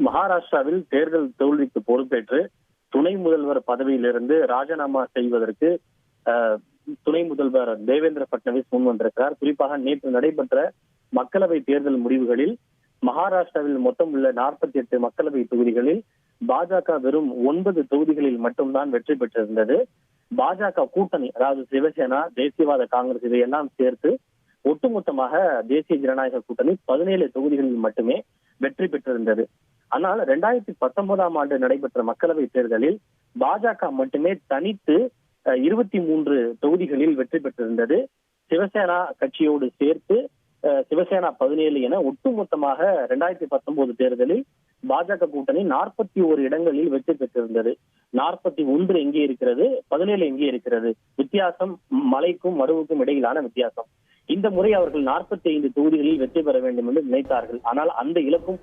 மகாராஷ்டிராவில் தேர்தல் தோல்விக்கு பொறுப்பேற்று துணை முதல்வர் பதவியிலிருந்து ராஜினாமா செய்வதற்கு துணை முதல்வர் தேவேந்திர பட்னவிஸ் முன் வந்திருக்கிறார். குறிப்பாக நேற்று நடைபெற்ற மக்களவை தேர்தல் முடிவுகளில் மகாராஷ்டிராவில் மொத்தம் உள்ள 48 மக்களவை தொகுதிகளில் பாஜக வெறும் 9 தொகுதிகளில் மட்டும்தான் வெற்றி பெற்றிருந்தது. பாஜக கூட்டணி, அதாவது சிவசேனா, தேசியவாத காங்கிரஸ் இதையெல்லாம் சேர்த்து ஒட்டுமொத்தமாக தேசிய ஜனநாயக கூட்டணி 17 தொகுதிகளில் மட்டுமே வெற்றி பெற்றிருந்தது. ஆனால் 2019ஆம் ஆண்டு நடைபெற்ற மக்களவை தேர்தலில் பாஜக மட்டுமே தனித்து 23 தொகுதிகளில் வெற்றி பெற்றிருந்தது. சிவசேனா கட்சியோடு சேர்த்து சிவசேனா 17 என ஒட்டுமொத்தமாக 2019 தேர்தலில் பாஜக கூட்டணி 41 இடங்களில் வெற்றி பெற்றிருந்தது. 41 எங்கே இருக்கிறது, 17 எங்கே இருக்கிறது? வித்தியாசம் மலைக்கும் மடுவுக்கும் இடையிலான வித்தியாசம். இந்த முறை அவர்கள் 45 தொகுதிகளில் வெற்றி பெற வேண்டும் என்று நினைத்தார்கள். ஆனால் அந்த இலக்கும்